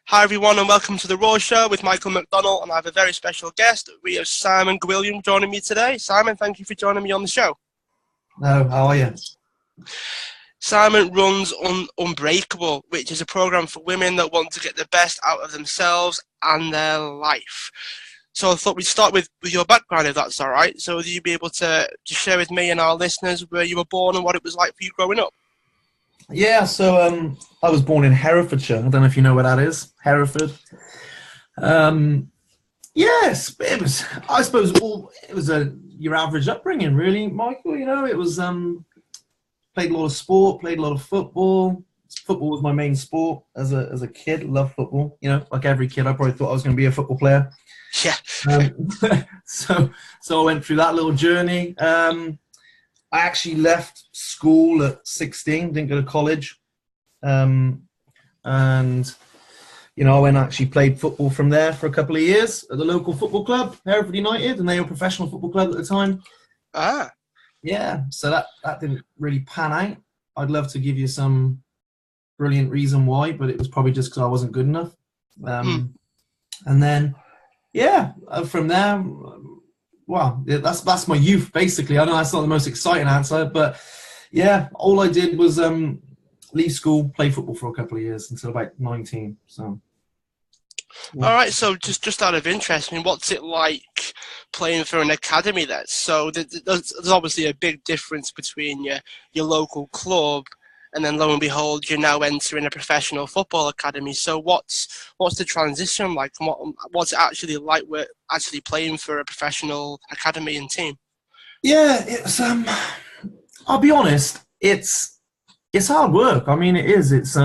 Hi everyone and welcome to the Raw Show with Michael McDonald, and I have a very special guest. We have Simon Gwilliam joining me today. Simon, thank you for joining me on the show. No, how are you? Simon runs Unbreakable, which is a program for women that want to get the best out of themselves and their life. So I thought we'd start with your background, if that's all right. So would you be able to share with me and our listeners where you were born and what it was like for you growing up? Yeah, so I was born in Herefordshire. I don't know if you know where that is, Hereford. Yes, it was. I suppose it was your average upbringing, really, Michael. You know, it was played a lot of sport, played a lot of football. Football was my main sport as a kid. Loved football. You know, like every kid, I probably thought I was going to be a football player. Yeah. So I went through that little journey. I actually left school at 16, didn't go to college. And, you know, I went and actually played football from there for a couple of years at the local football club, Hereford United, and they were a professional football club at the time. Ah. Yeah, so that didn't really pan out. I'd love to give you some brilliant reason why, but it was probably just because I wasn't good enough. And then, yeah, from there... Well, that's my youth, basically. I know that's not the most exciting answer, but yeah, all I did was leave school, play football for a couple of years until about 19. So, yeah. All right. So just out of interest, I mean, what's it like playing for an academy then? So there's obviously a big difference between your local club and then lo and behold, you're now entering a professional football academy. So what's the transition like? What's it actually like? We're actually playing for a professional academy and team. Yeah, it's I'll be honest, it's hard work. I mean, it is. It's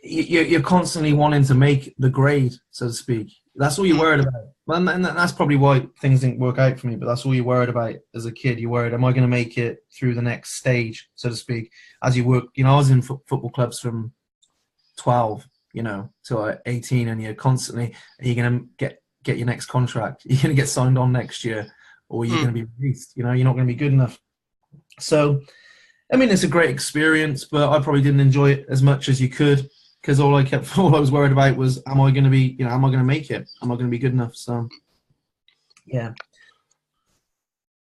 you're constantly wanting to make the grade, so to speak. That's all you're worried about. And that's probably why things didn't work out for me, but that's all you're worried about as a kid. You're worried, am I going to make it through the next stage, so to speak, as you work. You know, I was in football clubs from 12, you know, to 18, and you're constantly, are you going to get your next contract? You're going to get signed on next year, or you're going to be released. You know, you're not going to be good enough. So, I mean, it's a great experience, but I probably didn't enjoy it as much as you could. Because all I was worried about was, am I going to be, am I going to make it? Am I going to be good enough? So, yeah.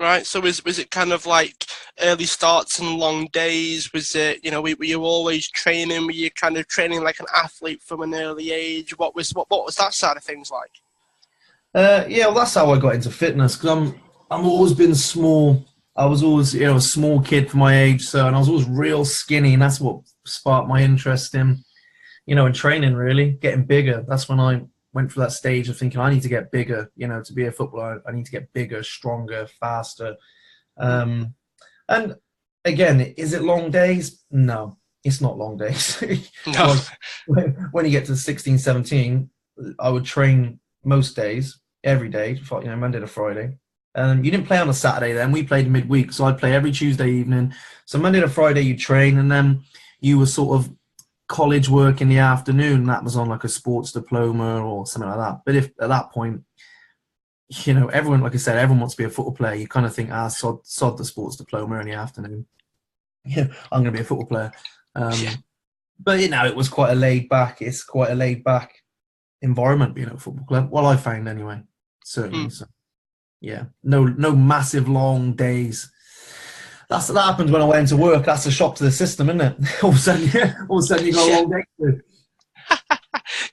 Right. So was it kind of like early starts and long days? Was it, were you always training? Were you kind of training like an athlete from an early age? What was that side of things like? Yeah, well, that's how I got into fitness. Because I'm always been small. I was always, a small kid for my age. And I was always real skinny, and that's what sparked my interest in. In training, really, getting bigger. That's when I went through that stage of thinking, I need to get bigger, to be a footballer. I need to get bigger, stronger, faster. And again, is it long days? No, it's not long days. No. When you get to 16, 17, I would train most days, every day, Monday to Friday. You didn't play on a Saturday then. We played midweek, so I'd play every Tuesday evening. So Monday to Friday, you train, and then you were sort of college work in the afternoon. That was on like a sports diploma or something like that. But if at that point, everyone, like I said, everyone wants to be a football player. You kind of think, sod the sports diploma in the afternoon. Yeah, I'm going to be a football player. But it was quite a laid back. It's quite a laid back environment being at a football club. Well, I found anyway, certainly. So, yeah, no massive long days. That happens when I went into work. That's a shock to the system, isn't it? All of a sudden you got a long day to do.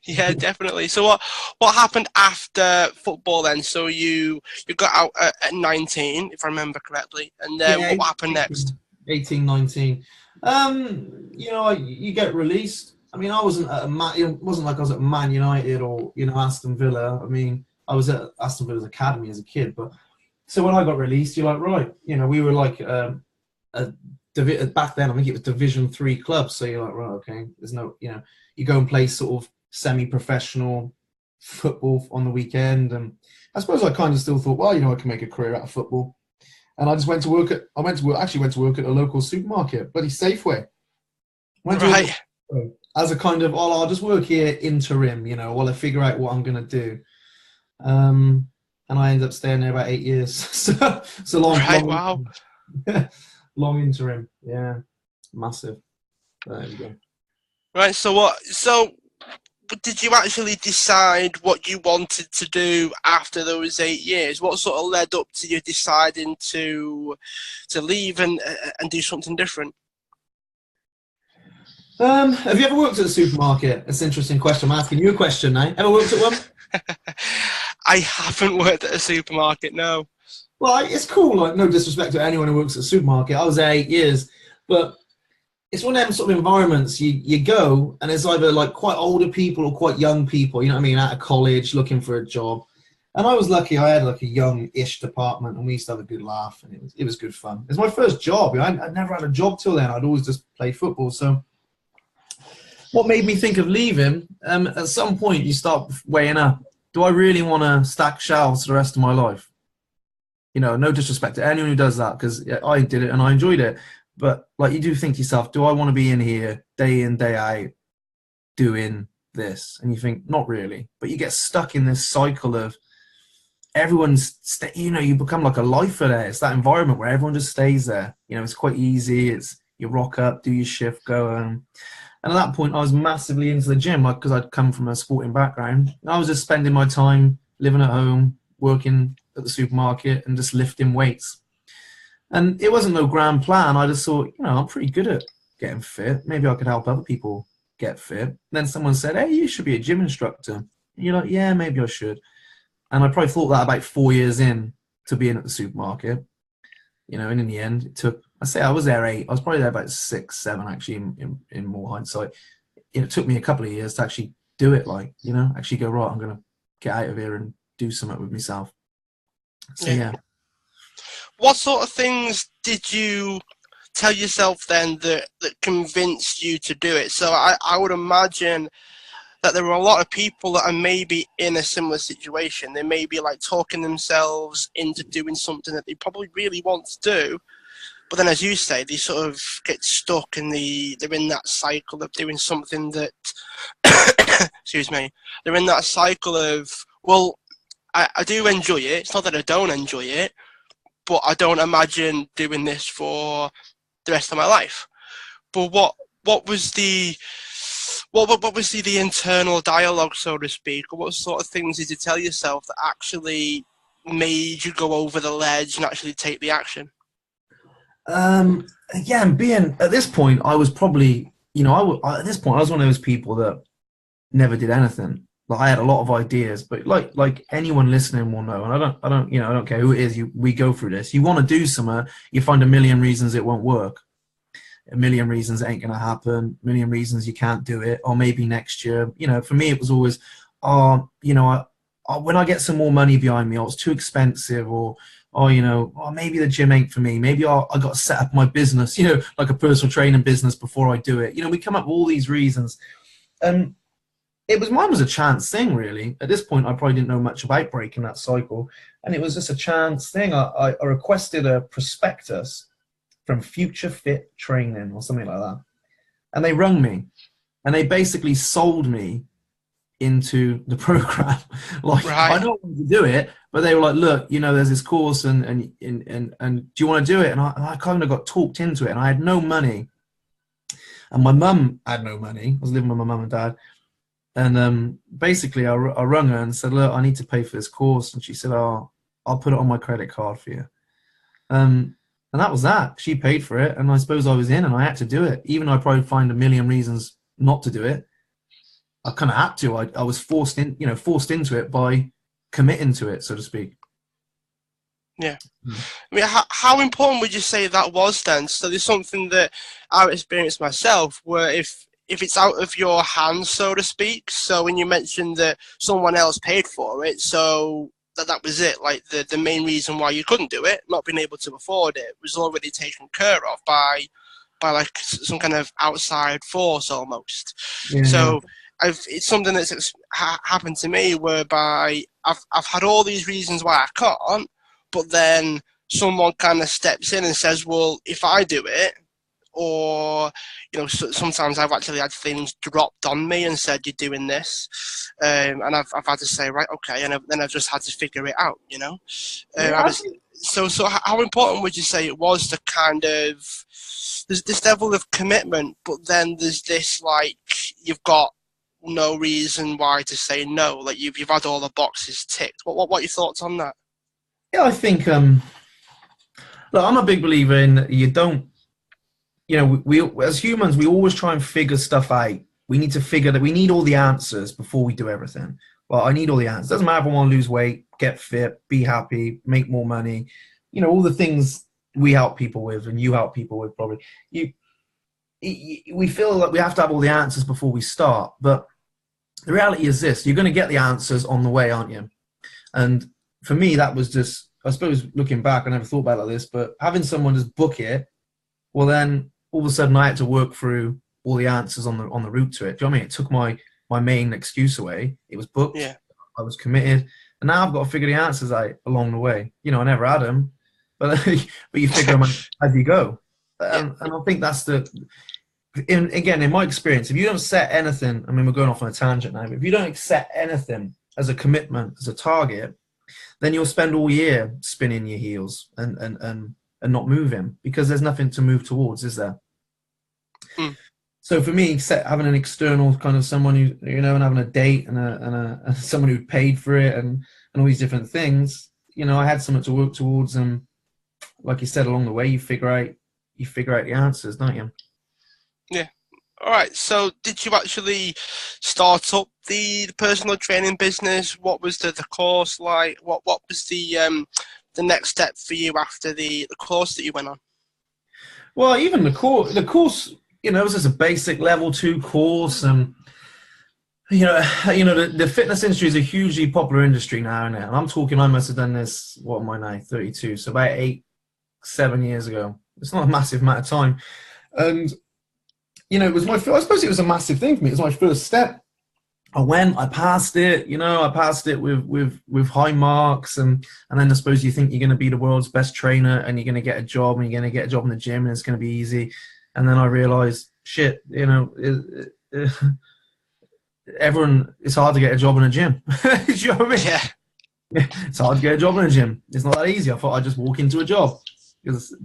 Yeah, definitely. So what happened after football then? So you got out at 19, if I remember correctly, and then what happened next? 18, 19. You get released. I mean, I wasn't it wasn't like I was at Man United or Aston Villa. I mean, I was at Aston Villa's academy as a kid, but so when I got released, you're like, right, we were like back then, I think it was Division 3 clubs. So you're like, right, okay, there's no, you go and play sort of semi-professional football on the weekend. And I suppose I kind of still thought, well, I can make a career out of football. And I just went to work at a local supermarket, bloody Safeway. As a kind of, I'll just work here interim, while I figure out what I'm going to do. And I ended up staying there about 8 years. So long. Right, long, wow. Long interim. Yeah. Massive. There you go. Right. So did you actually decide what you wanted to do after those 8 years? What sort of led up to you deciding to leave and do something different? Have you ever worked at a supermarket? That's an interesting question. I'm asking you a question now. Ever worked at one? I haven't worked at a supermarket, no. Well, it's cool. Like, no disrespect to anyone who works at a supermarket. I was there 8 years, but it's one of them sort of environments. You go, and it's either like quite older people or quite young people. You know what I mean? Out of college, looking for a job. And I was lucky. I had like a young-ish department, and we used to have a good laugh, and it was good fun. It was my first job. You know, I'd never had a job till then. I'd always just played football. So, what made me think of leaving? At some point, you start weighing up. Do I really want to stack shelves for the rest of my life? You know, no disrespect to anyone who does that, because I did it and I enjoyed it. But like, you do think to yourself, do I want to be in here day in, day out doing this? And you think, not really. But you get stuck in this cycle of you become like a lifer there. It's that environment where everyone just stays there. You know, it's quite easy. It's you rock up, do your shift, go. And at that point, I was massively into the gym, like, because I'd come from a sporting background. I was just spending my time living at home, working at the supermarket, and just lifting weights. And it wasn't no grand plan. I just thought, I'm pretty good at getting fit. Maybe I could help other people get fit. And then someone said, hey, you should be a gym instructor. And you're like, yeah, maybe I should. And I probably thought that about 4 years in to being at the supermarket. And in the end, it took, I was there 8. I was probably there about 6, 7, actually, in more hindsight. It took me a couple of years to actually do it, actually go, right, I'm going to get out of here and do something with myself. So, yeah. What sort of things did you tell yourself then that convinced you to do it? So I would imagine that there are a lot of people that are maybe in a similar situation. They may be like talking themselves into doing something that they probably really want to do. But then, as you say, they sort of get stuck and they're in that cycle of doing something that, excuse me, they're in that cycle of, well, I do enjoy it. It's not that I don't enjoy it, but I don't imagine doing this for the rest of my life. But what was the internal dialogue, so to speak, or what sort of things did you tell yourself that actually made you go over the ledge and actually take the action? And being at this point, I was probably, at this point, I was one of those people that never did anything. Like, I had a lot of ideas, but like anyone listening will know, and I don't care who it is. We go through this. You want to do something, you find a million reasons it won't work, a million reasons it ain't gonna happen, a million reasons you can't do it, or maybe next year. For me, it was always, when I get some more money behind me, or it's too expensive, or maybe the gym ain't for me. Maybe I got to set up my business, like a personal training business before I do it. We come up with all these reasons, and mine was a chance thing, really. At this point, I probably didn't know much about breaking that cycle, and it was just a chance thing. I requested a prospectus from Future Fit Training or something like that, and they rung me, and they basically sold me into the program. Like, right. I don't want to do it, but they were like, look, there's this course, and do you want to do it? And I kind of got talked into it, and I had no money, and my mum had no money. I was living with my mum and dad. And basically, I rung her and said, look, I need to pay for this course. And she said, oh, I'll put it on my credit card for you. And that was that. She paid for it. And I suppose I was in, and I had to do it. Even though I probably find a million reasons not to do it, I kind of had to. I was forced into it by committing to it, so to speak. Yeah. I mean, how important would you say that was then? So there's something that I've experienced myself where if it's out of your hands, so to speak. So when you mentioned that someone else paid for it, so that was it. Like the main reason why you couldn't do it, not being able to afford it, was already taken care of by like some kind of outside force almost. Yeah. So it's something that's happened to me whereby I've had all these reasons why I can't, but then someone kind of steps in and says, well, if I do it, or sometimes I've actually had things dropped on me and said, you're doing this, and I've had to say, right, okay, and then I've just had to figure it out. So how important would you say it was to kind of, there's this level of commitment, but then there's this, like, you've got no reason why to say no. Like you've had all the boxes ticked. What are your thoughts on that? Yeah, I think look, I'm a big believer in you don't, you know, we as humans we always try and figure stuff out. We need to figure that we need all the answers before we do everything. Well, I need all the answers. Doesn't matter if I want to lose weight, get fit, be happy, make more money. You know, all the things we help people with, and you help people with probably. We feel like we have to have all the answers before we start, but the reality is this: you're going to get the answers on the way, aren't you? And for me, that was just, I suppose, looking back, I never thought about it like this, but having someone just book it, well, then all of a sudden I had to work through all the answers on the route to it. Do you know what I mean? It took my main excuse away. It was booked. Yeah. I was committed, and now I've got to figure the answers out along the way. You know, I never had them, but but you figure them out as you go. And I think that's again, in my experience, if you don't set anything, I mean, we're going off on a tangent now, but if you don't set anything as a commitment, as a target, then you'll spend all year spinning your heels and not moving, because there's nothing to move towards, is there? Mm. So for me, having an external kind of someone who, you know, and having a date and someone who paid for it and all these different things, you know, I had something to work towards, and like you said, along the way, you figure out the answers, don't you? Yeah. All right. So, did you actually start up the personal training business? What was the course like? What was the next step for you after the course that you went on? Well, even the course, you know, it was just a basic level 2 course, and you know, the fitness industry is a hugely popular industry now. And I'm talking, I must have done this. What am I now? 32. So about 7 years ago. It's not a massive amount of time, and you know, it was I suppose it was a massive thing for me. It was my first step. I went, I passed it, you know, I passed it with high marks, and then I suppose you think you're going to be the world's best trainer, and you're going to get a job, and you're going to get a job in the gym, and it's going to be easy. And then I realized, shit, you know, it's hard to get a job in a gym. Do you know what I mean? Yeah. It's hard to get a job in a gym. It's not that easy. I thought I'd just walk into a job.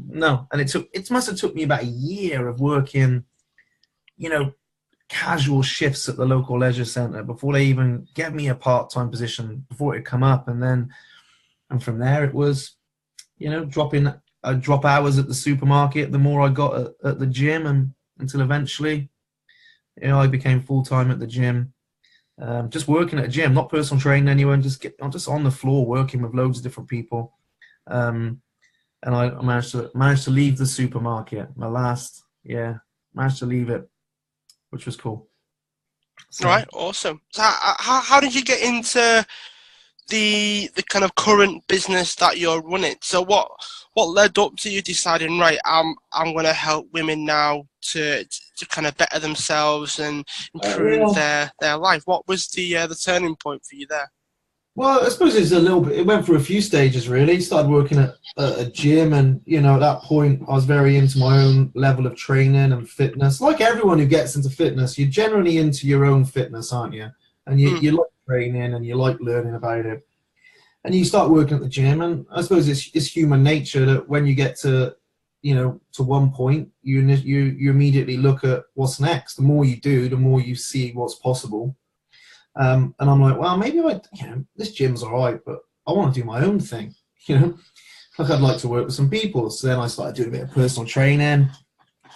No, and it must have took me about a year of working, you know, casual shifts at the local leisure centre before they even get me a part-time position, before it come up. And from there it was, you know, drop hours at the supermarket the more I got at the gym, and until eventually, you know, I became full-time at the gym, just working at a gym, not personal training anyone, I'm just on the floor working with loads of different people. And I managed to leave the supermarket. Managed to leave it, which was cool. So, Right, awesome. So how did you get into the kind of current business that you're running? So what led up to you deciding, right, I'm going to help women now to kind of better themselves and improve their life? What was the turning point for you there? Well, I suppose it's a little bit. It went through a few stages, really. Started working at a gym, and you know, at that point, I was very into my own level of training and fitness. Like everyone who gets into fitness, you're generally into your own fitness, aren't you? And you like training, and you like learning about it. And you start working at the gym, and I suppose it's human nature that when you get to, you know, to one point, you immediately look at what's next. The more you do, the more you see what's possible. And I'm like, well, maybe this gym's all right, but I want to do my own thing, you know, like I'd like to work with some people. So then I started doing a bit of personal training,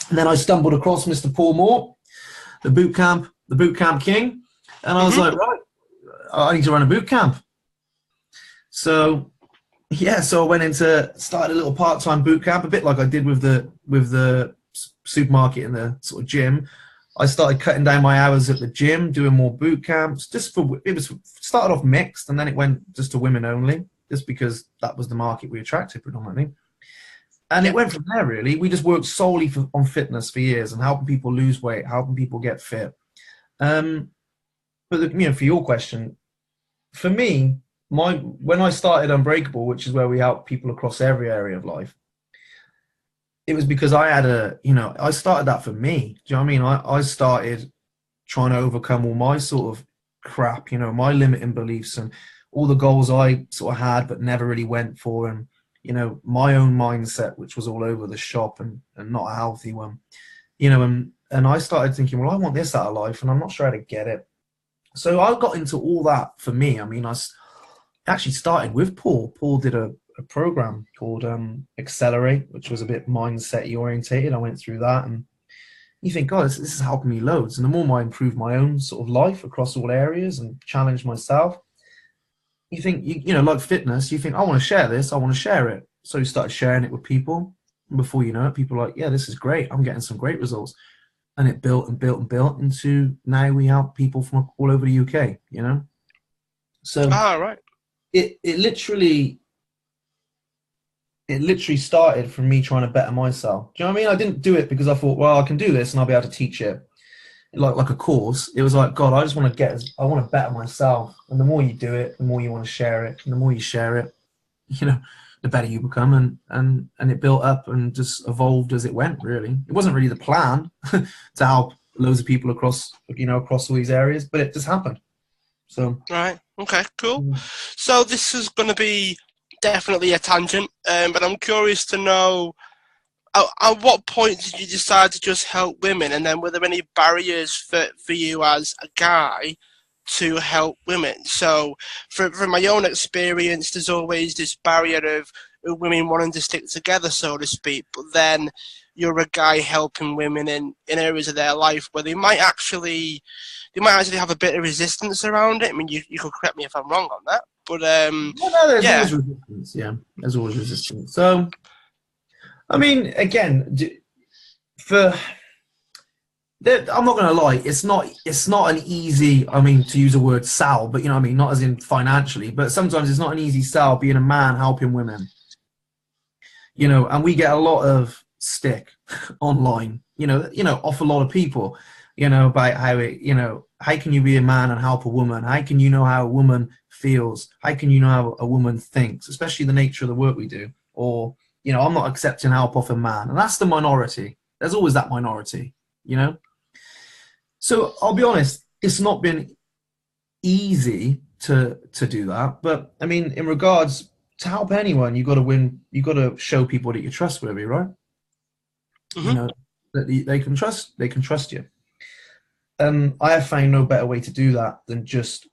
and then I stumbled across Mr. Paul Moore, the boot camp king, and I was like, right, I need to run a boot camp. So I went started a little part-time boot camp, a bit like I did with the supermarket and the sort of gym. I started cutting down my hours at the gym, doing more boot camps. It started off mixed, and then it went just to women only, just because that was the market we attracted predominantly. And it went from there, really. We just worked solely on fitness for years and helping people lose weight, helping people get fit. But you know, for your question, for me, when I started Unbreakable, which is where we help people across every area of life, it was because I had I started that for me. Do you know what I mean? I started trying to overcome all my sort of crap, you know, my limiting beliefs and all the goals I sort of had but never really went for, and, you know, my own mindset, which was all over the shop and not a healthy one, you know, and I started thinking, well, I want this out of life and I'm not sure how to get it. So I got into all that for me. I mean, actually started with Paul. Paul did a program called Accelerate, which was a bit mindset orientated. I went through that, and you think, God, this is helping me loads. And the more I improve my own sort of life across all areas and challenge myself, you think, you know, like fitness, you think, I want to share this, I want to share it. So you started sharing it with people. And before you know it, people are like, yeah, this is great. I'm getting some great results. And it built and built and built into now we help people from all over the UK, you know? So Right. it literally started from me trying to better myself. Do you know what I mean? I didn't do it because I thought, well, I can do this and I'll be able to teach it like a course. It was like, God, I just want to I want to better myself. And the more you do it, the more you want to share it. And the more you share it, you know, the better you become. And it built up and just evolved as it went, really. It wasn't really the plan to help loads of people across all these areas, but it just happened. So. Right. Okay, cool. So this is going to be definitely a tangent, but I'm curious to know, at what point did you decide to just help women? And then were there any barriers for you as a guy to help women? So from my own experience, there's always this barrier of women wanting to stick together, so to speak, but then you're a guy helping women in areas of their life where they might actually have a bit of resistance around it. I mean, you could correct me if I'm wrong on that, but There's always resistance. Yeah, there's always resistance. So, I mean, again, I'm not going to lie. It's not an easy. I mean, to use a word, sell, but you know what I mean, not as in financially, but sometimes it's not an easy sell being a man helping women. You know, and we get a lot of stick online. You know, off a lot of people. You know, about how how can you be a man and help a woman? How can you know how a woman feels? How can you know how a woman thinks? Especially the nature of the work we do. Or, you know, I'm not accepting help off a man. And that's the minority. There's always that minority, you know? So I'll be honest, it's not been easy to do that. But I mean, in regards to help anyone, you got to show people that you're trustworthy, right? Mm-hmm. You know, that they can trust you. I have found no better way to do that than just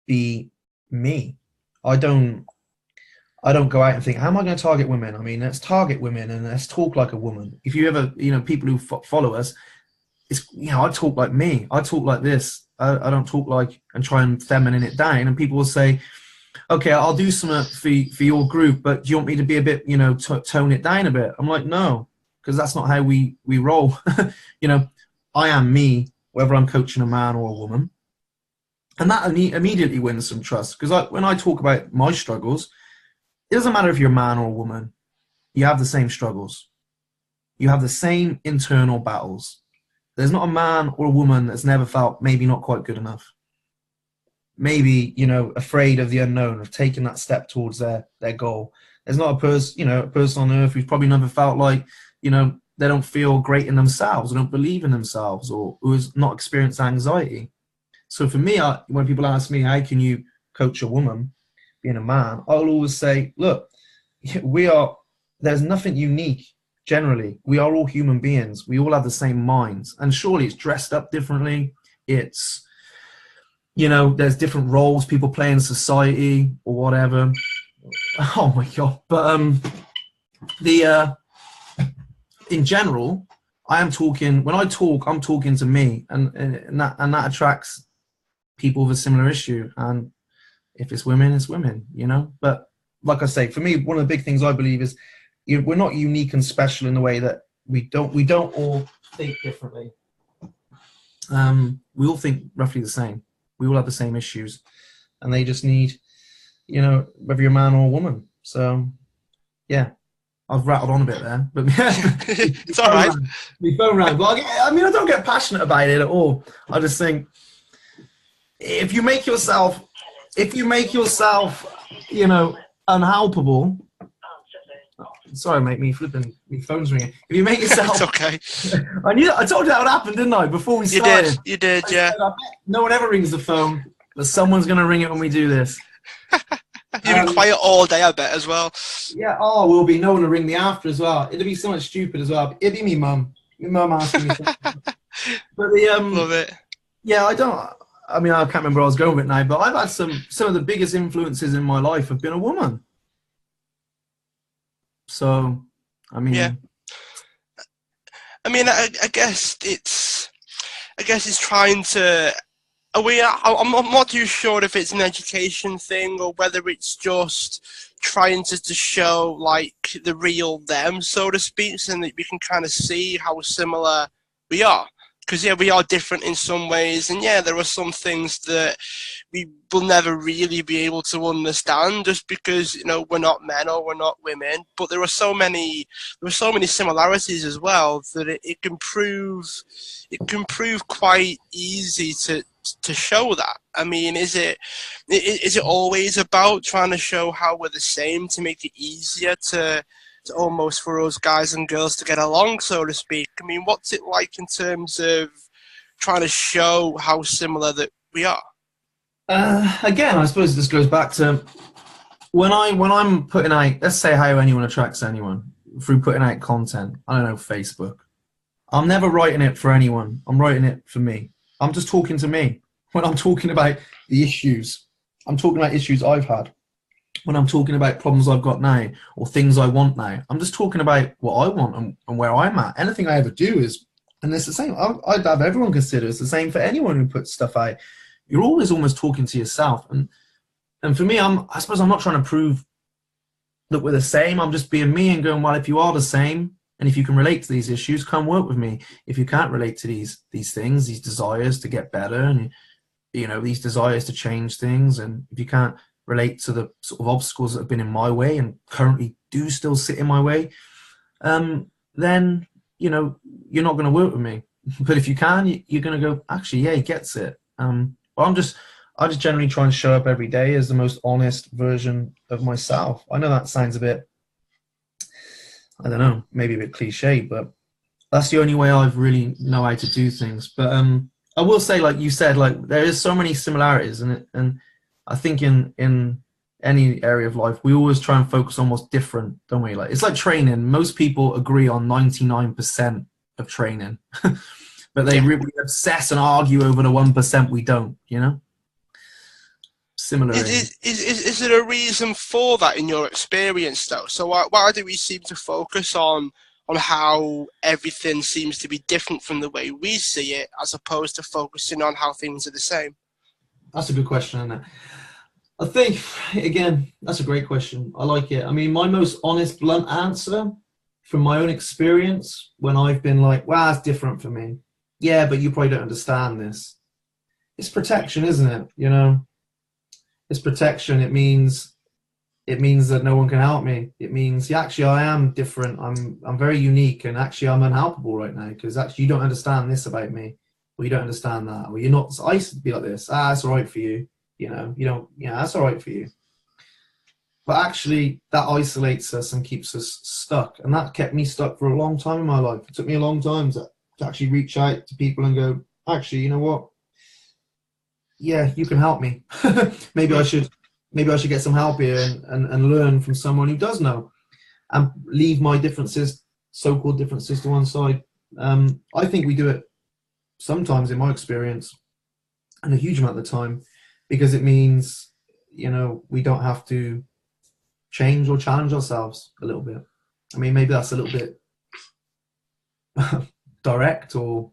be me. I don't go out and think, how am I going to target women? I mean, let's target women and let's talk like a woman. If you ever, you know, people who follow us, it's, you know, I talk like me. I talk like this. I don't talk like and try and feminine it down. And people will say, okay, I'll do something for your group, but do you want me to be a bit, you know, tone it down a bit? I'm like, no, because that's not how we roll. You know, I am me, whether I'm coaching a man or a woman. And that immediately wins some trust. Because when I talk about my struggles, it doesn't matter if you're a man or a woman. You have the same struggles. You have the same internal battles. There's not a man or a woman that's never felt maybe not quite good enough. Maybe, you know, afraid of the unknown, of taking that step towards their goal. There's not a person on earth who's probably never felt like, you know, they don't feel great in themselves, or don't believe in themselves, or who has not experienced anxiety. So for me, when people ask me, how can you coach a woman being a man, I'll always say, look, there's nothing unique. Generally, we are all human beings. We all have the same minds, and surely it's dressed up differently. It's, you know, there's different roles people play in society or whatever. Oh my God. But in general, I'm talking to me, and that attracts people with a similar issue. And if it's women, it's women, you know. But like I say, for me, one of the big things I believe is we're not unique and special in the way that we don't all think differently. We all think roughly the same. We all have the same issues, and they just need, you know, whether you're a man or a woman. So, yeah, I've rattled on a bit there, but yeah, it's all right. My phone rang. But I mean, I don't get passionate about it at all. I just think if you make yourself, you know, unhelpable. Sorry, mate, my phone's ringing. If you make yourself, it's okay. I told you that would happen, didn't I? Before we started. You did, yeah. I bet no one ever rings the phone, but someone's going to ring it when we do this. You've been quiet all day, I bet, as well. Yeah, we'll be no one to ring me after as well. It'll be something stupid as well. It'll be me mum. My mum asking me something. But Love it. Yeah, I don't. I mean, I can't remember where I was going with it now, but I've had some of the biggest influences in my life have been a woman. So, I Yeah. mean, I guess it's trying to. I'm not too sure if it's an education thing or whether it's just trying to show like the real them, so to speak, so that we can kind of see how similar we are. Because yeah, we are different in some ways, and yeah, there are some things that we will never really be able to understand just because we're not men or we're not women. But there are so many similarities as well that it can prove quite easy to show that. I mean, is it always about trying to show how we're the same to make it easier to almost for us guys and girls to get along, so to speak? I mean, what's it like in terms of trying to show how similar that we are? again, I suppose this goes back to when I'm putting out, let's say how anyone attracts anyone through putting out content. I don't know, Facebook. I'm never writing it for anyone. I'm writing it for me. I'm just talking to me. When I'm talking about the issues, I'm talking about issues I've had. When I'm talking about problems I've got now or things I want now, I'm just talking about what I want and where I'm at. Anything I ever do is, and it's the same. I'd have everyone consider it's the same for anyone who puts stuff out. You're always almost talking to yourself, and for me, I suppose I'm not trying to prove that we're the same. I'm just being me and going, well, if you are the same and if you can relate to these issues, come work with me. If you can't relate to these things, these desires to get better, and these desires to change things, and if you can't relate to the sort of obstacles that have been in my way and currently do still sit in my way, then you're not going to work with me. But if you can, you're going to go, actually, yeah, he gets it. But I just generally try and show up every day as the most honest version of myself. I know that sounds a bit, I don't know, maybe a bit cliche, but that's the only way I've really know how to do things. But I will say, like you said, like there is so many similarities, and I think in any area of life, we always try and focus on what's different, don't we? Like it's like training. Most people agree on 99% of training, but they Yeah. really obsess and argue over the 1% we don't. Similar Is, in. is there a reason for that in your experience, though? So why do we seem to focus on how everything seems to be different from the way we see it, as opposed to focusing on how things are the same? That's a good question, isn't it? I think, again, that's a great question. I like it. I mean, my most honest, blunt answer from my own experience when I've been like, wow, it's different for me. Yeah, but you probably don't understand this. It's protection, isn't it? It's protection. It means that no one can help me. It means, yeah, actually, I am different. I'm very unique, and actually, I'm unhelpable right now because actually, you don't understand this about me, or you don't understand that, or you're not. I used to be like this. That's all right for you. You don't. Yeah, that's all right for you. But actually, that isolates us and keeps us stuck, and that kept me stuck for a long time in my life. It took me a long time to actually reach out to people and go, actually, you know what? Yeah, you can help me. maybe I Mm. should maybe I should get some help here and learn from someone who does know and leave my differences, so-called differences, to one side. I think we do it sometimes, in my experience, and a huge amount of the time, because it means, we don't have to change or challenge ourselves a little bit. I mean, maybe that's a little bit direct, or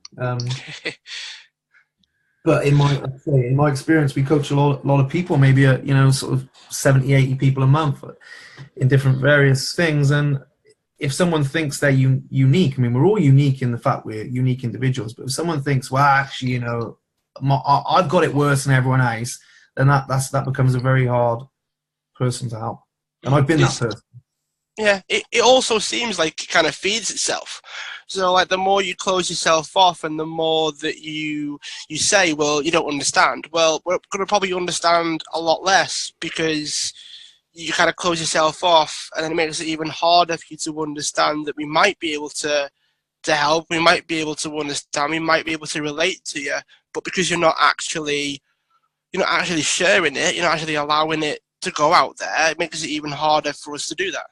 but in my experience, we coach a lot of people, maybe sort of 70, 80 people a month in different various things. And if someone thinks they're unique, I mean, we're all unique in the fact we're unique individuals. But if someone thinks, well, actually, I've got it worse than everyone else, then that becomes a very hard person to help. And I've been that It's, person. yeah, it also seems like it kind of feeds itself. So like the more you close yourself off and the more that you say, well, you don't understand. Well, we're going to probably understand a lot less because you kind of close yourself off, and then it makes it even harder for you to understand that we might be able to help, we might be able to understand, we might be able to relate to you, but because you're not actually sharing it, you're not actually allowing it to go out there, it makes it even harder for us to do that.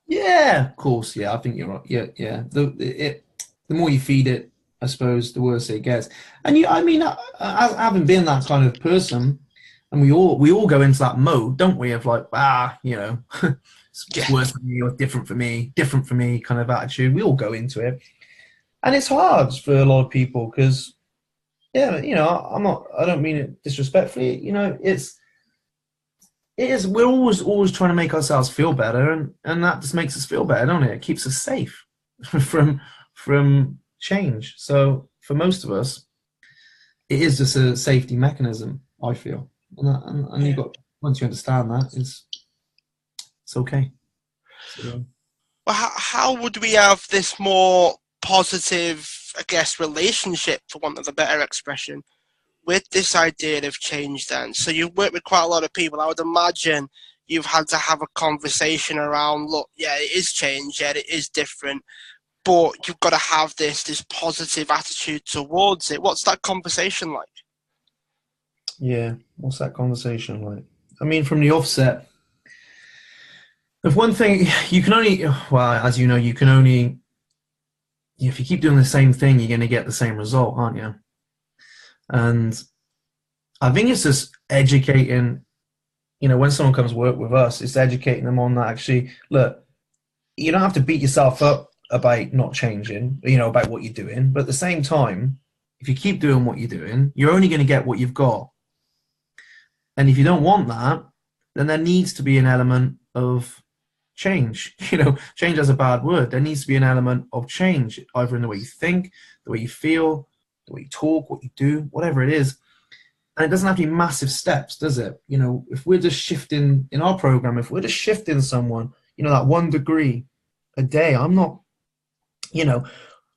Yeah, of course. Yeah, I think you're right. Yeah, yeah. The more you feed it, I suppose the worse it gets. And I mean, having been that kind of person, and we all go into that mode, don't we? Of like, it's Yeah. worse for me or different for me kind of attitude. We all go into it, and it's hard for a lot of people because, yeah, I don't mean it disrespectfully. It is. We're always trying to make ourselves feel better, and that just makes us feel better, don't it? It keeps us safe from change. So for most of us, it is just a safety mechanism, I feel. And you've got, once you understand that, it's okay. So, Well, how would we have this more positive, I guess, relationship, for want of a better expression, with this idea of change then? So you've worked with quite a lot of people. I would imagine you've had to have a conversation around, look, yeah, it is change, yeah, it is different, but you've got to have this positive attitude towards it. What's that conversation like? yeah, what's that conversation like? I mean, from the offset, if one thing you can only, well, as you know, you can only, if you keep doing the same thing, you're going to get the same result, aren't you? And I think it's just educating, when someone comes work with us, it's educating them on that actually, look, you don't have to beat yourself up about not changing, about what you're doing. But at the same time, if you keep doing what you're doing, you're only going to get what you've got. And if you don't want that, then there needs to be an element of change. Change is a bad word. There needs to be an element of change, either in the way you think, the way you feel, the way you talk, what you do, whatever it is. And it doesn't have to be massive steps, does it? If we're just shifting in our program, if we're just shifting someone, that 1 degree a day, I'm not,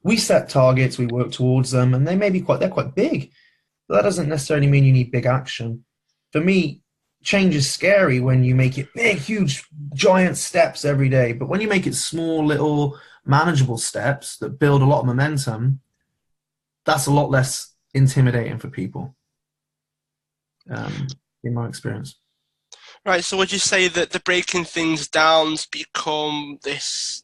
we set targets, we work towards them, and they're quite big. But that doesn't necessarily mean you need big action. For me, change is scary when you make it big, huge, giant steps every day. But when you make it small, little, manageable steps that build a lot of momentum, that's a lot less intimidating for people, in my experience. Right, so would you say that the breaking things down's become this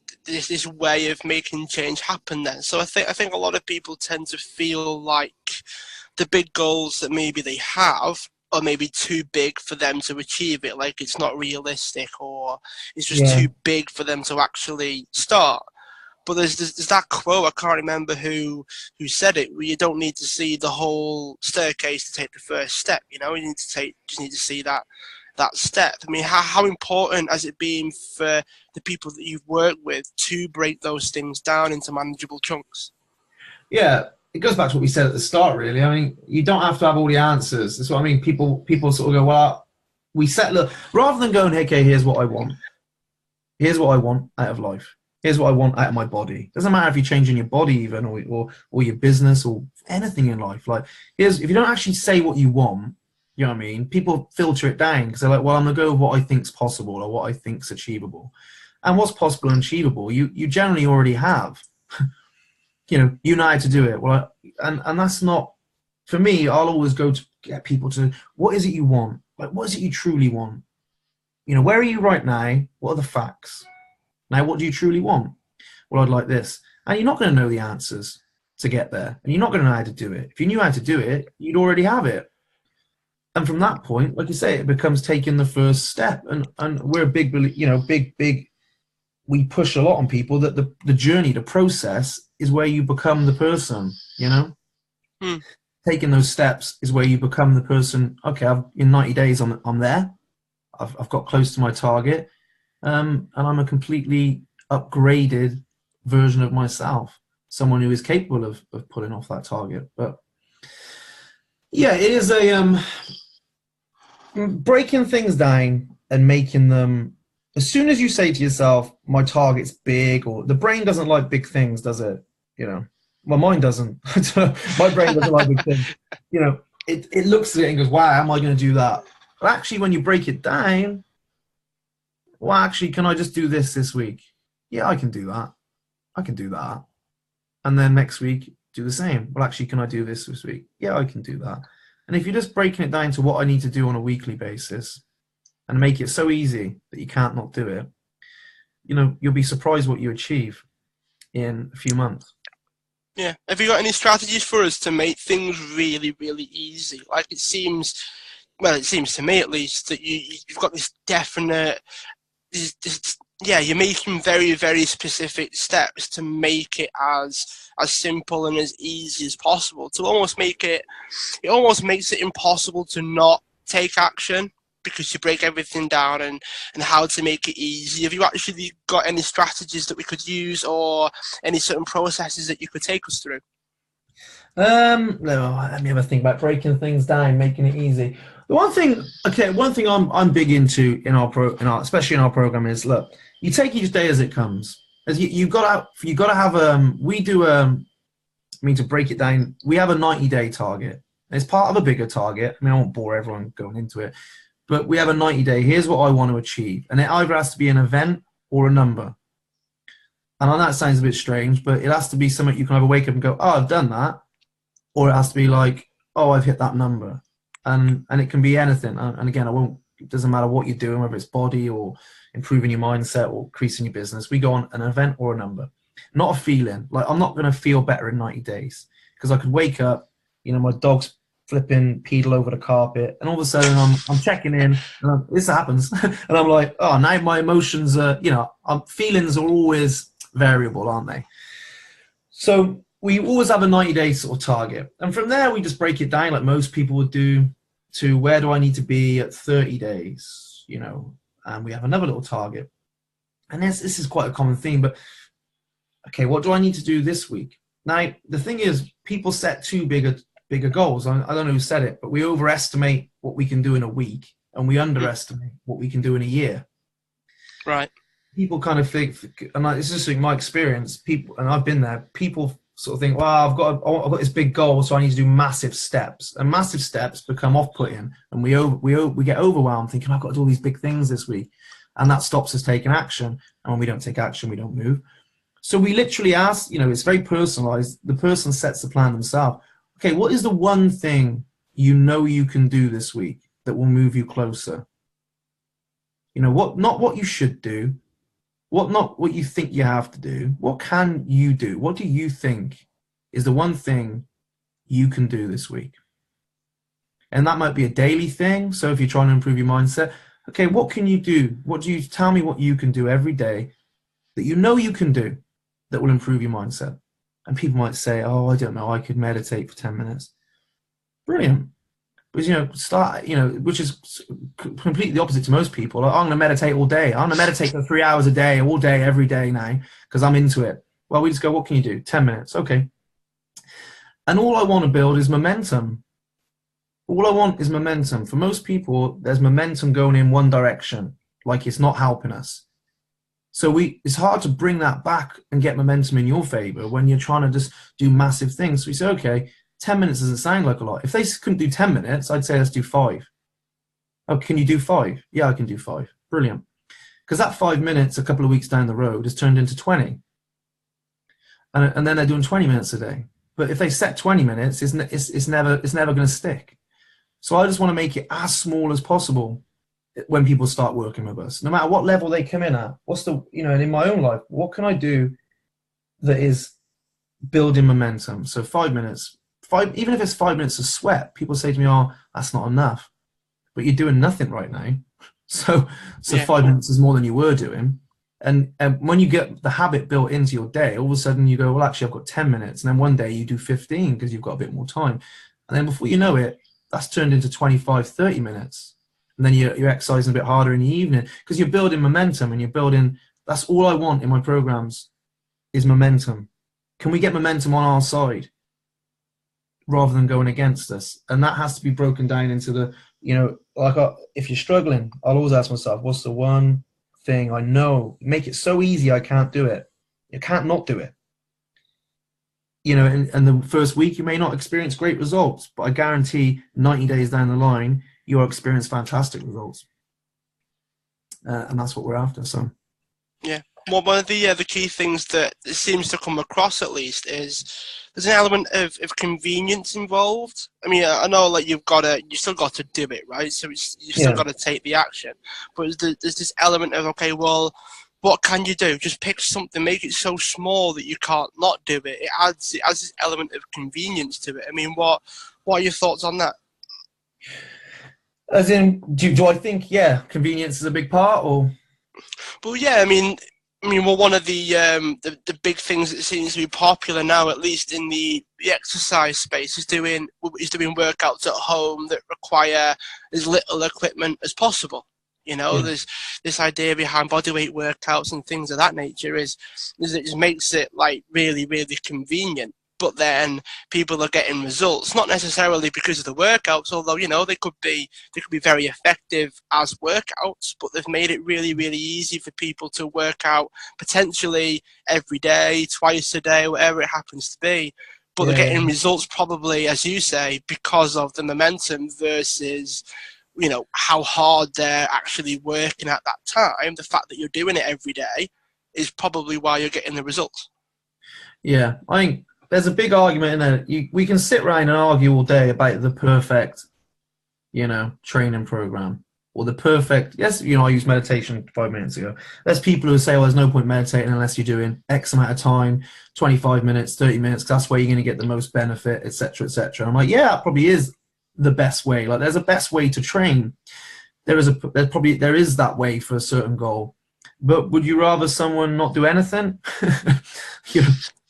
way of making change happen then? So I think a lot of people tend to feel like the big goals that maybe they have are maybe too big for them to achieve it, like it's not realistic or it's just Yeah. too big for them to actually start. But there's that quote, I can't remember who said it, where you don't need to see the whole staircase to take the first step, you just need to see that step. I mean, how important has it been for the people that you've worked with to break those things down into manageable chunks? Yeah, it goes back to what we said at the start, really. I mean, you don't have to have all the answers. That's what I mean. People sort of go, well, we set, look, rather than going, hey, okay, here's what I want. Here's what I want out of life. Here's what I want out of my body. Doesn't matter if you're changing your body even, or your business or anything in life. Like, if you don't actually say what you want, you know what I mean? People filter it down because they're like, well, I'm going to go with what I think's possible or what I think's achievable. And what's possible and achievable, you generally already have. You know how to do it. Well, and that's not, for me, I'll always go to get people to, what is it you want? Like, what is it you truly want? Where are you right now? What are the facts? Now, what do you truly want? Well, I'd like this. And you're not going to know the answers to get there. And you're not going to know how to do it. If you knew how to do it, you'd already have it. And from that point, like you say, it becomes taking the first step. And we're big, we push a lot on people that the journey, the process is where you become the person, Hmm. Taking those steps is where you become the person. Okay, in 90 days, I'm there. I've got close to my target. And I'm a completely upgraded version of myself, someone who is capable of pulling off that target. But yeah, it is breaking things down and making them, as soon as you say to yourself, my target's big, or the brain doesn't like big things, does it? Well, mine doesn't. My brain doesn't like big things. It looks at it and goes, wow, am I going to do that? But actually, when you break it down, well, actually, can I just do this week? Yeah, I can do that. I can do that. And then next week, do the same. Well, actually, can I do this week? Yeah, I can do that. And if you're just breaking it down to what I need to do on a weekly basis and make it so easy that you can't not do it, you'll be surprised what you achieve in a few months. Yeah. Have you got any strategies for us to make things really, really easy? Like it seems to me at least that you've got this definite, yeah, you're making very, very specific steps to make it as simple and as easy as possible. To almost make it, it almost makes it impossible to not take action because you break everything down and how to make it easy. Have you actually got any strategies that we could use or any certain processes that you could take us through? No, let me have a think about breaking things down, making it easy. The one thing I'm big into in our especially in our program is, look, you take each day as it comes. As you got to have we do I mean, to break it down, we have a 90-day target. It's part of a bigger target. I mean, I won't bore everyone going into it, but we have a 90-day. Here's what I want to achieve, and it either has to be an event or a number. And I know that sounds a bit strange, but it has to be something you can either wake up and go, oh, I've done that, or it has to be like, oh, I've hit that number. And it can be anything. And again, it doesn't matter what you're doing, whether it's body or improving your mindset or increasing your business. We go on an event or a number, not a feeling. Like, I'm not going to feel better in 90 days because I could wake up, my dog's flipping pedal over the carpet, and all of a sudden I'm checking in, and this happens, and I'm like, oh, now my emotions are, feelings are always variable, aren't they? So we always have a 90-day sort of target. And from there, we just break it down like most people would do to where do I need to be at 30 days, and we have another little target. And this is quite a common theme, but okay, what do I need to do this week? Now, the thing is, people set too bigger goals. I don't know who said it, but we overestimate what we can do in a week and we underestimate what we can do in a year. Right. People kind of think, and it's just like my experience, people, and I've been there, people sort of think, well, I've got this big goal, so I need to do massive steps, and massive steps become off-putting, and we get overwhelmed thinking, I've got to do all these big things this week, and that stops us taking action. And when we don't take action, we don't move. So we literally ask, it's very personalized. The person sets the plan themselves. Okay, what is the one thing you can do this week that will move you closer? Not what you should do, not what you think you have to do. What can you do? What do you think is the one thing you can do this week? And that might be a daily thing. So if you're trying to improve your mindset, okay, what can you do? Tell me what you can do every day that you can do that will improve your mindset? And people might say, oh, I don't know, I could meditate for 10 minutes. Brilliant. But, start, which is completely the opposite to most people. Like, I'm going to meditate all day. I'm going to meditate for 3 hours a day, all day, every day now, because I'm into it. Well, we just go, what can you do? 10 minutes. Okay. And all I want to build is momentum. All I want is momentum. For most people, there's momentum going in one direction, like it's not helping us. So it's hard to bring that back and get momentum in your favor when you're trying to just do massive things. So we say, okay, 10 minutes doesn't sound like a lot. If they couldn't do 10 minutes, I'd say let's do 5. Oh, can you do 5? Yeah, I can do 5. Brilliant. Because that 5 minutes a couple of weeks down the road has turned into 20. And then they're doing 20 minutes a day. But if they set 20 minutes, it's never going to stick. So I just want to make it as small as possible when people start working with us, no matter what level they come in at. What's the, in my own life, what can I do that is building momentum? So 5 minutes, even if it's 5 minutes of sweat, people say to me, oh, that's not enough, but you're doing nothing right now. So yeah. 5 minutes is more than you were doing. And when you get the habit built into your day, all of a sudden you go, well, actually I've got 10 minutes. And then one day you do 15 because you've got a bit more time. And then before you know it, that's turned into 25, 30 minutes. And then you're exercising a bit harder in the evening because you're building momentum and you're building. That's all I want in my programs is momentum. Can we get momentum on our side rather than going against us? And that has to be broken down into the, if you're struggling, I'll always ask myself, what's the one thing I know? Make it so easy I can't do it. You can't not do it. And the first week you may not experience great results, but I guarantee 90 days down the line, you'll experience fantastic results. And that's what we're after. So, yeah. Well, one of the key things that it seems to come across, at least, is there's an element of convenience involved. I mean, I know, like, you still got to do it, right? So you've still got to take the action. But there's this element of, okay, well, what can you do? Just pick something, make it so small that you can't not do it. It adds this element of convenience to it. I mean, what are your thoughts on that? As in, do I think, yeah, convenience is a big part, or? Well, yeah, well, one of the big things that seems to be popular now, at least in the exercise space, is doing workouts at home that require as little equipment as possible. You know, Yeah. there's this idea behind bodyweight workouts and things of that nature is it just makes it like really, really convenient. But then people are getting results, not necessarily because of the workouts, although, you know, they could be very effective as workouts, but they've made it really, really easy for people to work out potentially every day, twice a day, whatever it happens to be. But they're Yeah, getting yeah. results probably, as you say, because of the momentum versus, you know, how hard they're actually working at that time. The fact that you're doing it every day is probably why you're getting the results. Yeah, I think there's a big argument in there. We can sit around and argue all day about the perfect, training program or the perfect. Yes, I used meditation 5 minutes ago. There's people who say, "Well, there's no point meditating unless you're doing X amount of time, 25 minutes, 30 minutes, 'cause that's where you're going to get the most benefit, etc., etc." I'm like, yeah, it probably is the best way. Like, there's a best way to train. There is that way for a certain goal. But would you rather someone not do anything? you know,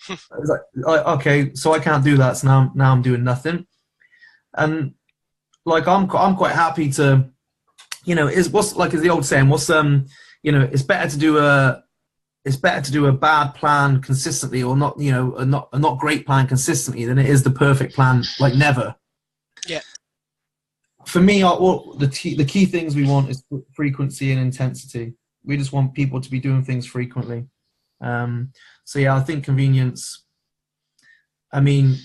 it's like, okay, so I can't do that. So now I'm doing nothing. And like I'm quite happy to, is the old saying? It's better to do a bad plan consistently, or not, a not great plan consistently, than it is the perfect plan like never. Yeah. For me, the key things we want is frequency and intensity. We just want people to be doing things frequently. So yeah, I think convenience. I mean,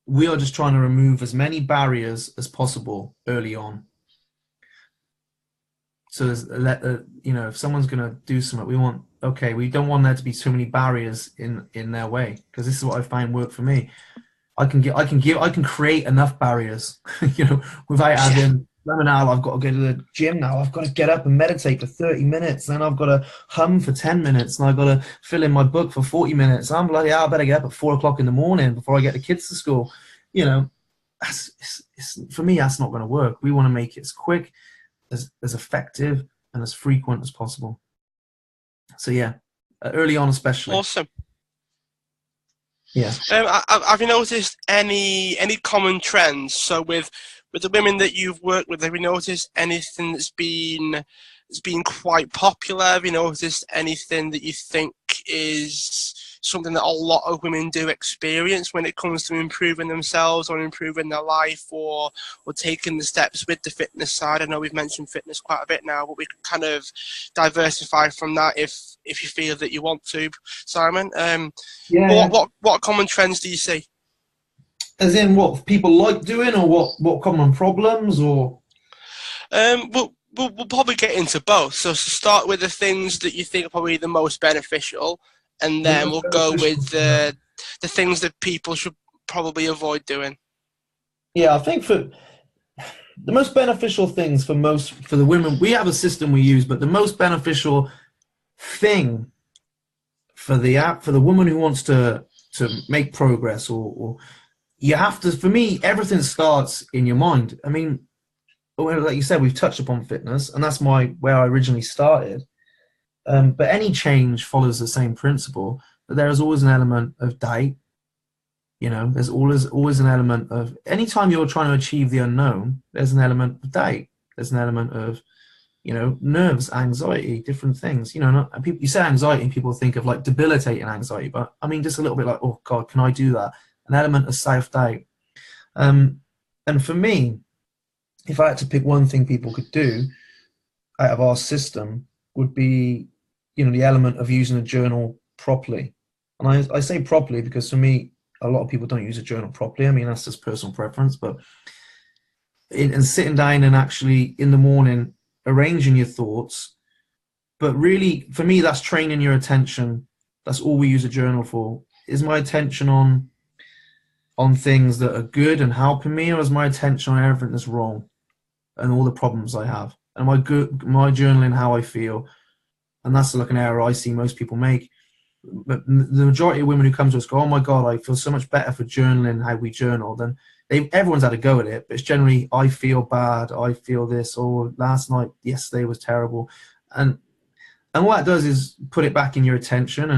we are just trying to remove as many barriers as possible early on. So if someone's going to do something, we don't want there to be too many barriers in their way, because this is what I find work for me. I can create enough barriers, without having, now I've got to go to the gym now. I've got to get up and meditate for 30 minutes. Then I've got to hum for 10 minutes. And I've got to fill in my book for 40 minutes. I'm like, yeah, I better get up at 4 o'clock in the morning before I get the kids to school. For me, that's not going to work. We want to make it as quick, as effective, and as frequent as possible. So yeah, early on especially. Awesome. Yeah. Have you noticed any common trends? So with the women that you've worked with, have you noticed anything that's been quite popular? Have you noticed anything that you think is something that a lot of women do experience when it comes to improving themselves or improving their life, or taking the steps with the fitness side? I know we've mentioned fitness quite a bit now, but we can kind of diversify from that if you feel that you want to, Simon. What common trends do you see? As in what people like doing, or what common problems, or? We'll probably get into both. So start with the things that you think are probably the most beneficial, and then we'll go with the things that people should probably avoid doing. Yeah, I think for the most beneficial things for the women, we have a system we use, but the most beneficial thing for the woman who wants to make progress, or you have to, for me, everything starts in your mind. I mean, like you said, we've touched upon fitness, and that's where I originally started. But any change follows the same principle. But there is always an element of doubt. There's always an element of, anytime you're trying to achieve the unknown, there's an element of doubt. There's an element of, nerves, anxiety, different things. People, you say anxiety and people think of like debilitating anxiety, but I mean just a little bit like, oh God, can I do that? An element of self-doubt. And for me, if I had to pick one thing people could do out of our system, would be, the element of using a journal properly. And I say properly because for me, a lot of people don't use a journal properly. I mean, that's just personal preference, but in sitting down and actually in the morning arranging your thoughts. But really, for me, that's training your attention. That's all we use a journal for. Is my attention on things that are good and helping me, or is my attention on everything that's wrong and all the problems I have? And my journaling how I feel, and that's like an error I see most people make. But the majority of women who come to us go, oh my God, I feel so much better for journaling how we journal. Then everyone's had a go at it, but it's generally, I feel bad, I feel this, or last night, yesterday was terrible. And what it does is put it back in your attention,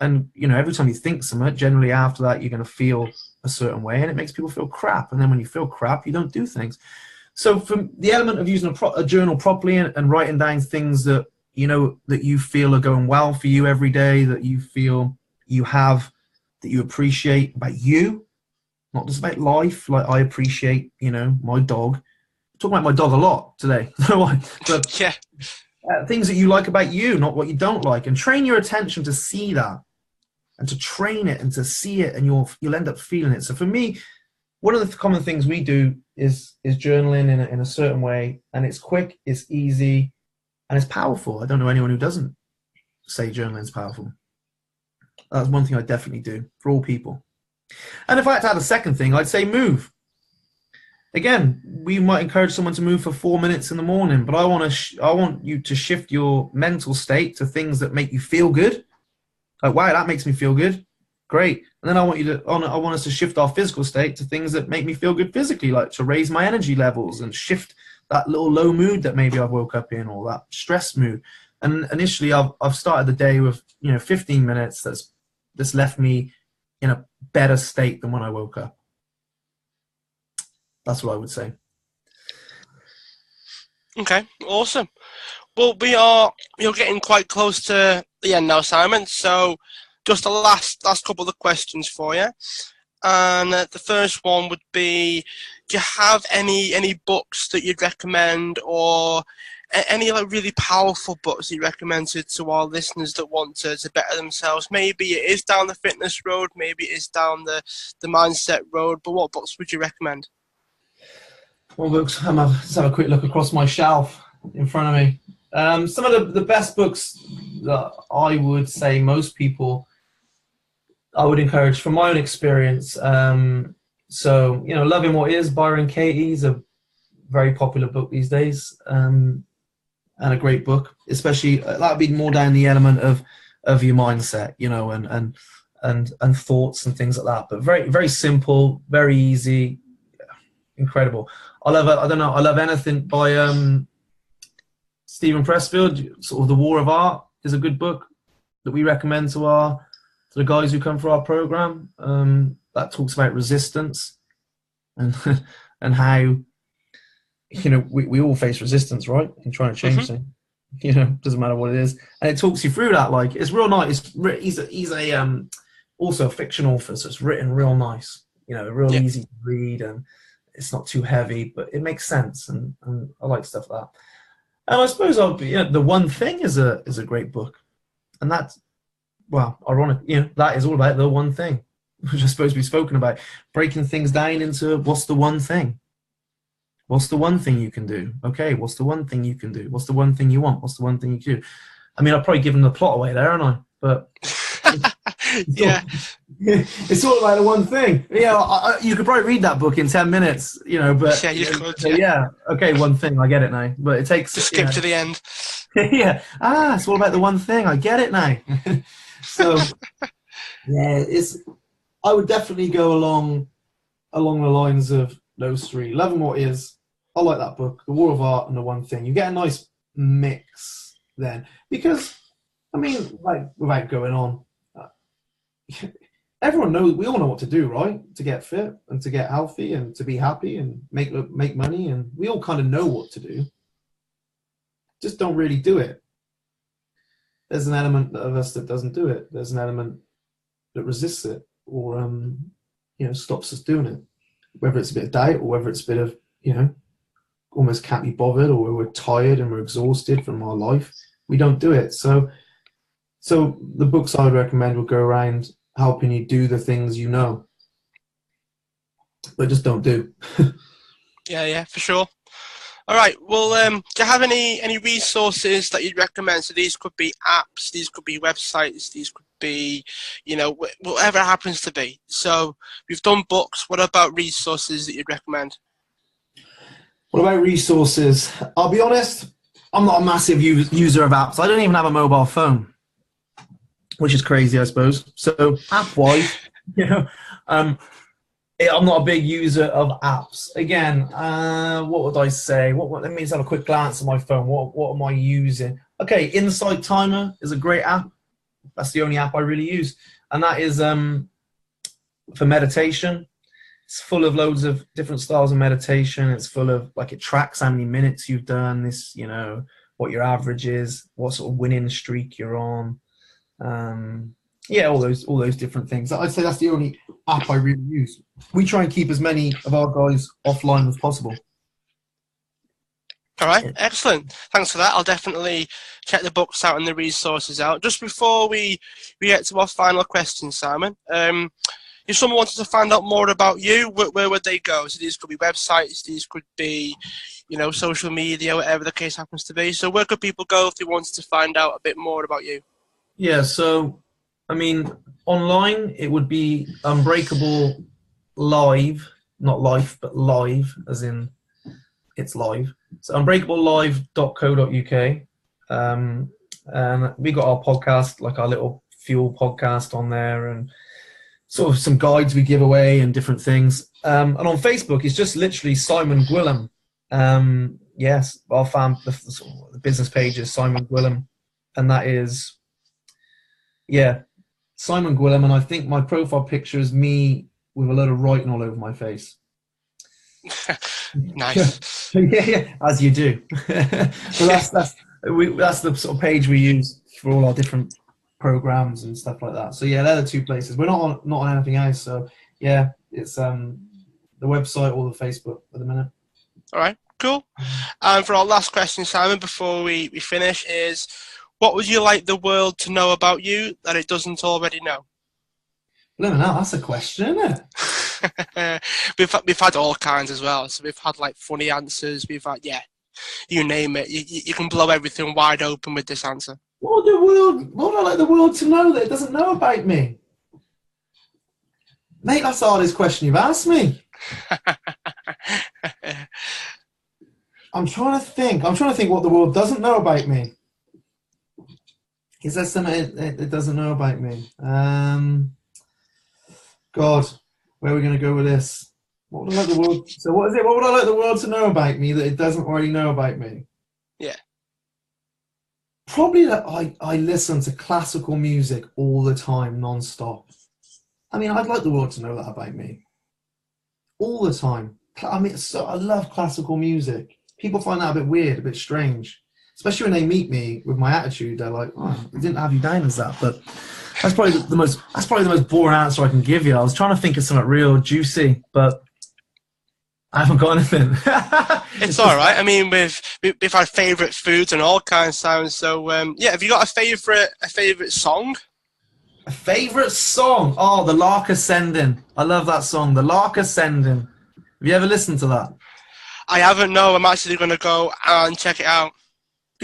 and you know, every time you think something, generally after that you're going to feel a certain way, and it makes people feel crap. And then when you feel crap, you don't do things. So from the element of using a journal properly and writing down things that you know that you feel are going well for you every day, that you feel you have, that you appreciate about you, not just about life. Like I appreciate, you know, my dog. I'm talking about my dog a lot today. I don't know why, but Yeah. Things that you like about you, not what you don't like, and train your attention to see that, and to train it and to see it, and you'll end up feeling it. So for me, one of the common things we do is journaling in a certain way, and it's quick, it's easy, and it's powerful. I don't know anyone who doesn't say journaling is powerful. That's one thing I definitely do for all people. And if I had to add a second thing, I'd say move. Again, we might encourage someone to move for 4 minutes in the morning, but I want you to shift your mental state to things that make you feel good. Like, wow, that makes me feel good. Great. And then I want us to shift our physical state to things that make me feel good physically, like to raise my energy levels and shift that little low mood that maybe I've woke up in, or that stress mood. And initially I've started the day with, 15 minutes that's left me in a better state than when I woke up. That's what I would say. Okay, awesome. Well, you're getting quite close to the end now, Simon. So just the last couple of questions for you. And the first one would be, do you have any books that you'd recommend, or any like really powerful books that you recommend to our listeners that want to better themselves? Maybe it is down the fitness road, maybe it is down the mindset road, but what books would you recommend? Well, books, let's have a quick look across my shelf in front of me. Some of the best books that I would say most people, I would encourage from my own experience. So, Loving What Is, Byron Katie is a very popular book these days, and a great book, especially that would be more down the element of your mindset, and thoughts and things like that. But very, very simple, very easy, incredible. I love anything by Stephen Pressfield. Sort of The War of Art is a good book that we recommend to the guys who come for our program. That talks about resistance and and how we all face resistance, right, in trying to change things. Doesn't matter what it is, and it talks you through that. Like, it's real nice. He's also a fiction author, so it's written real nice. Real easy to read, and it's not too heavy, but it makes sense, and I like stuff like that. And I suppose The One Thing is a great book, and that's, well, ironic. That is all about the one thing, which I suppose we've spoken about, breaking things down into what's the one thing. What's the one thing you can do? Okay, what's the one thing you can do? What's the one thing you want? What's the one thing you can do? I mean, I've probably given the plot away there, haven't I? But yeah, it's all about the one thing. You could probably read that book in 10 minutes, but yeah, you could. Yeah, okay, one thing, I get it now. But it takes skip to the end. Yeah, it's all about the one thing. I get it now. So yeah, I would definitely go along the lines of those three. Loving What Is, I like that book. The War of Art and The One Thing. You get a nice mix then, because I mean, like, without going on, everyone knows, we all know what to do, right? To get fit and to get healthy and to be happy and make money, and we all kind of know what to do. Just don't really do it. There's an element of us that doesn't do it. There's an element that resists it, or stops us doing it. Whether it's a bit of doubt, or whether it's a bit of almost can't be bothered, or we're tired and we're exhausted from our life, we don't do it. So the books I would recommend would go around helping you do the things but just don't do. Yeah, for sure. All right. Well, do you have any resources that you'd recommend? So these could be apps, these could be websites, these could be, whatever it happens to be. So we've done books. What about resources that you'd recommend? What about resources? I'll be honest. I'm not a massive user of apps. I don't even have a mobile phone, which is crazy, I suppose. So app-wise, you know, I'm not a big user of apps. Again, what would I say? Let me just have a quick glance at my phone. What am I using? Okay, Insight Timer is a great app. That's the only app I really use, and that is for meditation. It's full of loads of different styles of meditation. It's full of, like, it tracks how many minutes you've done this, you know, what your average is, what sort of winning streak you're on. Yeah, all those different things. I'd say that's the only app I really use. We try and keep as many of our guys offline as possible. All right, excellent. Thanks for that. I'll definitely check the books out and the resources out. Just before we get to our final question, Simon, if someone wanted to find out more about you, where would they go? So these could be websites, these could be, you know, social media, whatever the case happens to be. So where could people go if they wanted to find out a bit more about you? Yeah, so, I mean, online it would be Unbreakable Live, not life, but live, as in it's live. So unbreakablelive.co.uk. And we got our podcast, like our little fuel podcast on there, and sort of some guides we give away and different things. And on Facebook, it's just literally Simon Gwilliam. Yes, our the business page is Simon Gwilliam, and that is, yeah, Simon Gwilliam. And I think my profile picture is me with a load of writing all over my face. Nice. Yeah, as you do. So that's the sort of page we use for all our different programs and stuff like that. So yeah, they're the two places. We're not on anything else. So yeah, it's the website or the Facebook at the minute. All right, cool. And for our last question, Simon, before we finish, is what would you like the world to know about you that it doesn't already know? No, that's a question, isn't it? We've had all kinds as well. So we've had like funny answers. We've had, yeah, you name it. You can blow everything wide open with this answer. What would I like the world to know that it doesn't know about me? Mate, that's the hardest question you've asked me. I'm trying to think what the world doesn't know about me. Is there something it doesn't know about me? God, where are we going to go with this? What would I like the world? So what is it? What would I like the world to know about me that it doesn't already know about me? Yeah. Probably that I listen to classical music all the time, non-stop. I mean, I'd like the world to know that about me. All the time. I mean, I love classical music. People find that a bit weird, a bit strange. Especially when they meet me with my attitude. They're like, oh, I didn't have you down as that. But that's probably the most boring answer I can give you. I was trying to think of something real juicy, but I haven't got anything. It's all right. I mean, we've had favourite foods and all kinds of sounds. So yeah, have you got a favourite song? A favourite song? Oh, The Lark Ascending. I love that song, The Lark Ascending. Have you ever listened to that? I haven't. No, I'm actually going to go and check it out.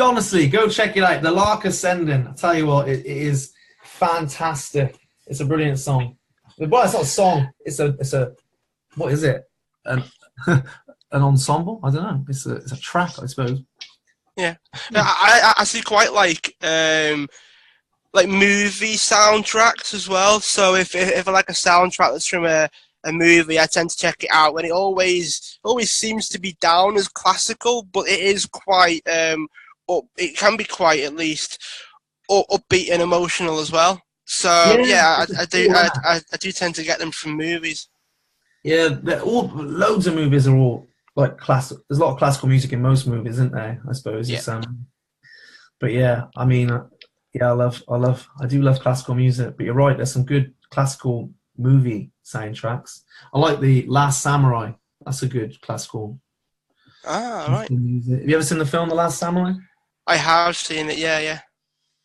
Honestly, go check it out. The Lark Ascending. I tell you what, it is fantastic. It's a brilliant song. Well, it's not a song. It's a what is it? An ensemble? I don't know. It's a track, I suppose. Yeah, I actually quite like movie soundtracks as well. So if I like a soundtrack that's from a movie, I tend to check it out. And it always seems to be down as classical, but it is quite it can be quite, at least, upbeat and emotional as well. So yeah, I do tend to get them from movies. Yeah, loads of movies are all like classic. There's a lot of classical music in most movies, isn't there? I suppose. Yeah. But yeah, I mean, yeah, I do love classical music. But you're right. There's some good classical movie soundtracks. I like The Last Samurai. That's a good classical. Right. Music. Have you ever seen the film The Last Samurai? I have seen it. Yeah.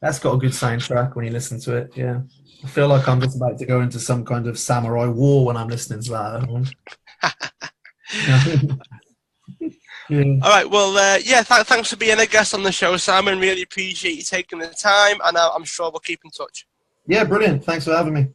That's got a good soundtrack when you listen to it. Yeah. I feel like I'm just about to go into some kind of samurai war when I'm listening to that. Yeah. All right. Well, yeah. Thanks for being a guest on the show, Simon. Really appreciate you taking the time, and I'm sure we'll keep in touch. Yeah, brilliant. Thanks for having me.